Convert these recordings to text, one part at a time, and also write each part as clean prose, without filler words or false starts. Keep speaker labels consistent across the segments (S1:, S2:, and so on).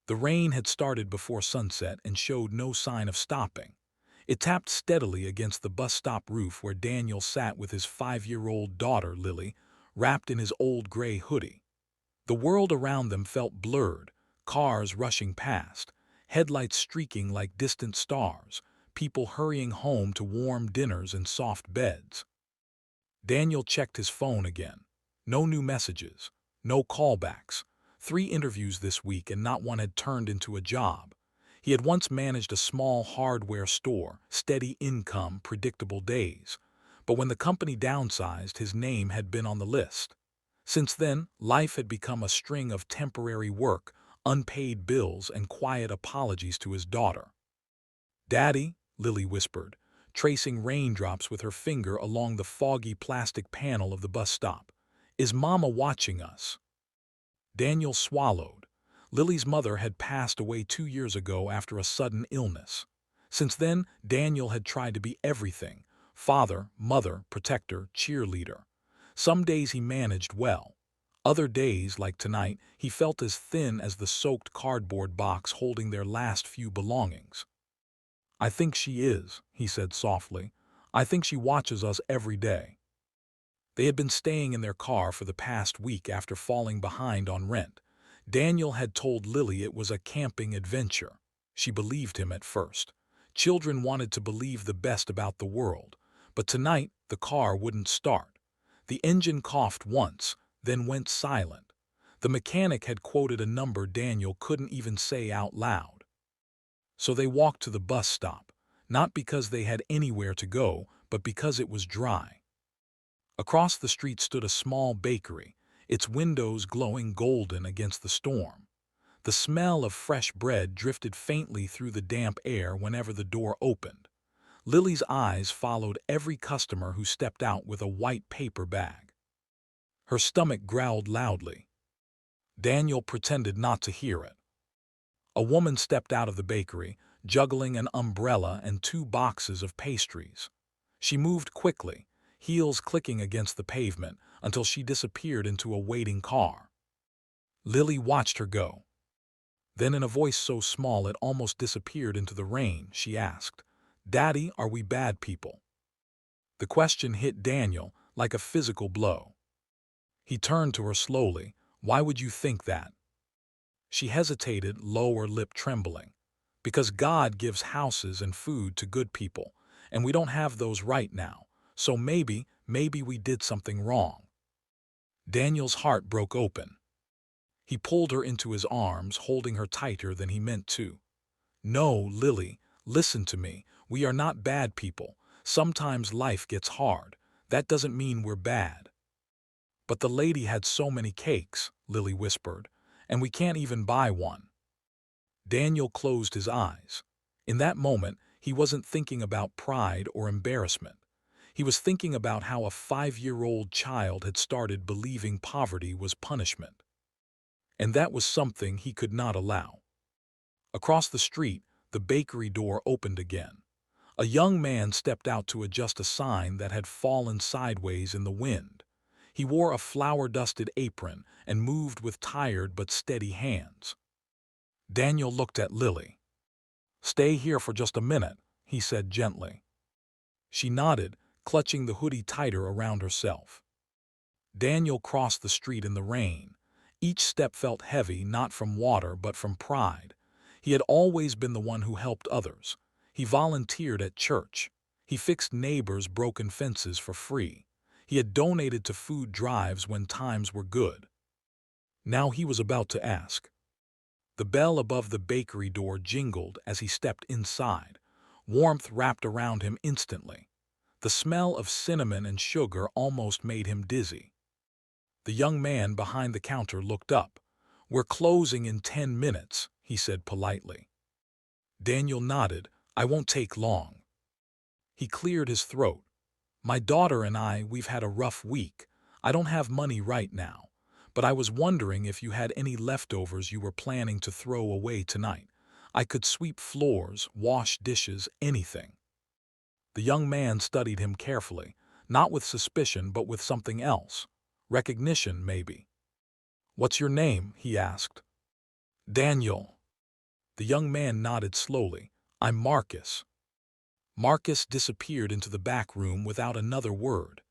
S1: The rain had started before sunset and showed no sign of stopping. It tapped steadily against the bus stop roof where Daniel sat with his 5-year-old daughter, Lily, wrapped in his old gray hoodie. The world around them felt blurred, cars rushing past, headlights streaking like distant stars, people hurrying home to warm dinners and soft beds. Daniel checked his phone again. No new messages, no callbacks. 3 interviews this week and not one had turned into a job. He had once managed a small hardware store, steady income, predictable days. But when the company downsized, his name had been on the list. Since then, life had become a string of temporary work, unpaid bills, and quiet apologies to his daughter. "Daddy," Lily whispered, tracing raindrops with her finger along the foggy plastic panel of the bus stop. "Is Mama watching us?" Daniel swallowed. Lily's mother had passed away 2 years ago after a sudden illness. Since then, Daniel had tried to be everything: father, mother, protector, cheerleader. Some days he managed well. Other days, like tonight, he felt as thin as the soaked cardboard box holding their last few belongings. "I think she is," he said softly. "I think she watches us every day." They had been staying in their car for the past week after falling behind on rent. Daniel had told Lily it was a camping adventure. She believed him at first. Children wanted to believe the best about the world. But tonight, the car wouldn't start. The engine coughed once, then went silent. The mechanic had quoted a number Daniel couldn't even say out loud. So they walked to the bus stop, not because they had anywhere to go, but because it was dry. Across the street stood a small bakery, its windows glowing golden against the storm. The smell of fresh bread drifted faintly through the damp air whenever the door opened. Lily's eyes followed every customer who stepped out with a white paper bag. Her stomach growled loudly. Daniel pretended not to hear it. A woman stepped out of the bakery, juggling an umbrella and 2 boxes of pastries. She moved quickly, heels clicking against the pavement, until she disappeared into a waiting car. Lily watched her go. Then, in a voice so small it almost disappeared into the rain, she asked, "Daddy, are we bad people?" The question hit Daniel like a physical blow. He turned to her slowly. "Why would you think that?" She hesitated, lower lip trembling. "Because God gives houses and food to good people, and we don't have those right now. So maybe we did something wrong." Daniel's heart broke open. He pulled her into his arms, holding her tighter than he meant to. "No, Lily, listen to me. We are not bad people. Sometimes life gets hard. That doesn't mean we're bad." "But the lady had so many cakes," Lily whispered, "and we can't even buy one." Daniel closed his eyes. In that moment, he wasn't thinking about pride or embarrassment. He was thinking about how a 5-year-old child had started believing poverty was punishment. And that was something he could not allow. Across the street, the bakery door opened again. A young man stepped out to adjust a sign that had fallen sideways in the wind. He wore a flour-dusted apron and moved with tired but steady hands. Daniel looked at Lily. "Stay here for just a minute," he said gently. She nodded, clutching the hoodie tighter around herself. Daniel crossed the street in the rain. Each step felt heavy, not from water but from pride. He had always been the one who helped others. He volunteered at church. He fixed neighbors' broken fences for free. He had donated to food drives when times were good. Now he was about to ask. The bell above the bakery door jingled as he stepped inside. Warmth wrapped around him instantly. The smell of cinnamon and sugar almost made him dizzy. The young man behind the counter looked up. "We're closing in 10 minutes, he said politely. Daniel nodded. "I won't take long." He cleared his throat. "My daughter and we've had a rough week. I don't have money right now, but I was wondering if you had any leftovers you were planning to throw away tonight. I could sweep floors, wash dishes, anything." The young man studied him carefully, not with suspicion but with something else. Recognition, maybe. "What's your name?" he asked. "Daniel." The young man nodded slowly. I'm Marcus. Marcus disappeared into the back room without another word.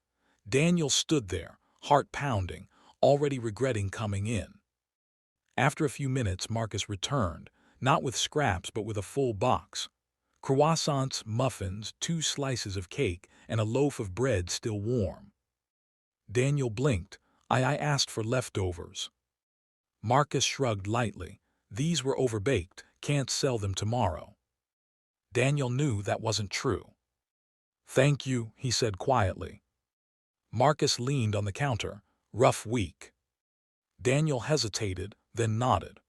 S1: Daniel stood there, heart pounding, already regretting coming in. After a few minutes, Marcus returned, not with scraps but with a full box. Croissants, muffins, 2 slices of cake, and a loaf of bread still warm. Daniel blinked. I asked for leftovers. Marcus shrugged lightly. These were overbaked, can't sell them tomorrow. Daniel knew that wasn't true. Thank you, he said quietly. Marcus leaned on the counter. Rough week. Daniel hesitated, then nodded.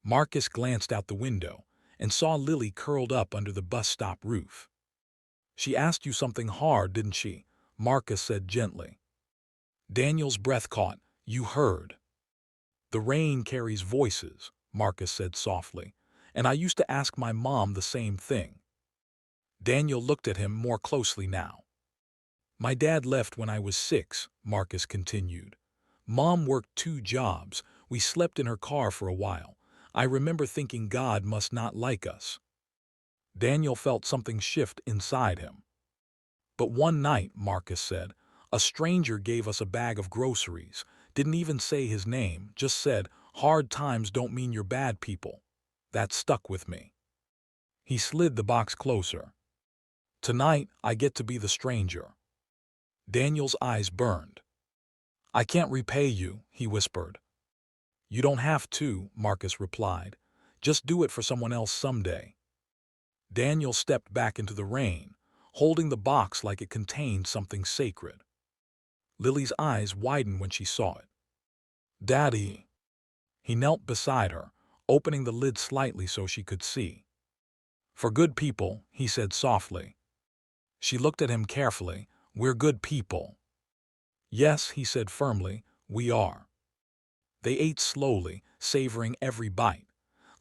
S1: Marcus glanced out the window and saw Lily curled up under the bus stop roof. She asked you something hard, didn't she? Marcus said gently. Daniel's breath caught. You heard. The rain carries voices, Marcus said softly, and I used to ask my mom the same thing. Daniel looked at him more closely now. My dad left when I was 6, Marcus continued. Mom worked 2 jobs. We slept in her car for a while. I remember thinking God must not like us. Daniel felt something shift inside him. But one night, Marcus said, a stranger gave us a bag of groceries, didn't even say his name, just said, hard times don't mean you're bad people. That stuck with me. He slid the box closer. Tonight, I get to be the stranger. Daniel's eyes burned. I can't repay you, he whispered. You don't have to, Marcus replied. Just do it for someone else someday. Daniel stepped back into the rain, holding the box like it contained something sacred. Lily's eyes widened when she saw it. Daddy. He knelt beside her, opening the lid slightly so she could see. For good people, he said softly. She looked at him carefully. We're good people. Yes, he said firmly, we are. They ate slowly, savoring every bite.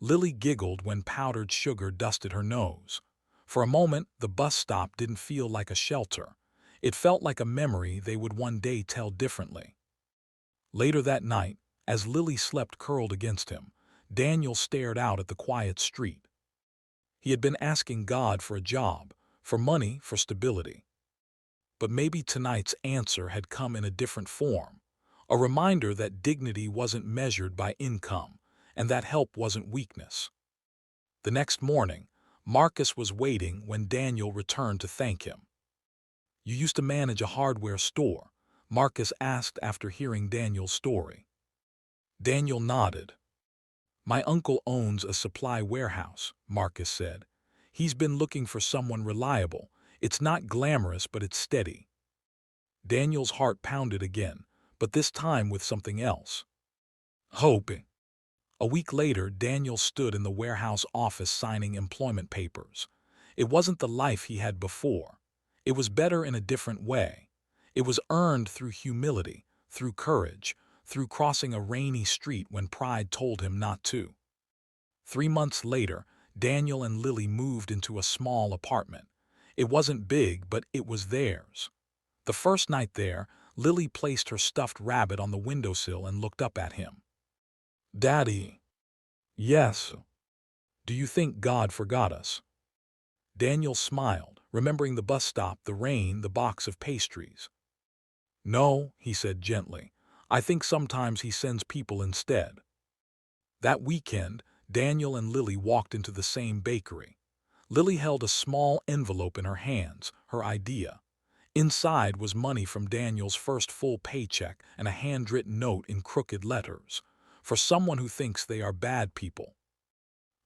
S1: Lily giggled when powdered sugar dusted her nose. For a moment, the bus stop didn't feel like a shelter. It felt like a memory they would one day tell differently. Later that night, as Lily slept curled against him, Daniel stared out at the quiet street. He had been asking God for a job, for money, for stability. But maybe tonight's answer had come in a different form, a reminder that dignity wasn't measured by income, and that help wasn't weakness. The next morning, Marcus was waiting when Daniel returned to thank him. You used to manage a hardware store, Marcus asked after hearing Daniel's story. Daniel nodded. My uncle owns a supply warehouse, Marcus said. He's been looking for someone reliable. It's not glamorous, but it's steady. Daniel's heart pounded again, but this time with something else. Hope. A week later, Daniel stood in the warehouse office signing employment papers. It wasn't the life he had before. It was better in a different way. It was earned through humility, through courage, through crossing a rainy street when pride told him not to. 3 months later, Daniel and Lily moved into a small apartment. It wasn't big, but it was theirs. The first night there, Lily placed her stuffed rabbit on the windowsill and looked up at him. Daddy. Yes. Do you think God forgot us? Daniel smiled, remembering the bus stop, the rain, the box of pastries. No, he said gently. I think sometimes he sends people instead. That weekend, Daniel and Lily walked into the same bakery. Lily held a small envelope in her hands, her idea. Inside was money from Daniel's first full paycheck and a handwritten note in crooked letters. For someone who thinks they are bad people.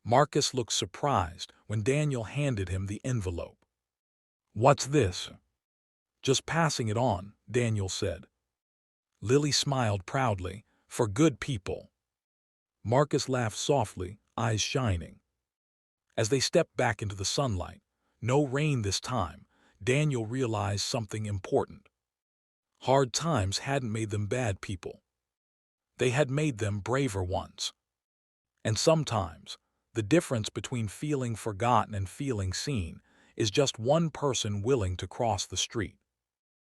S1: Marcus looked surprised when Daniel handed him the envelope. What's this? Just passing it on, Daniel said. Lily smiled proudly. For good people. Marcus laughed softly, eyes shining. As they stepped back into the sunlight, no rain this time, Daniel realized something important. Hard times hadn't made them bad people. They had made them braver ones. And sometimes, the difference between feeling forgotten and feeling seen is just one person willing to cross the street.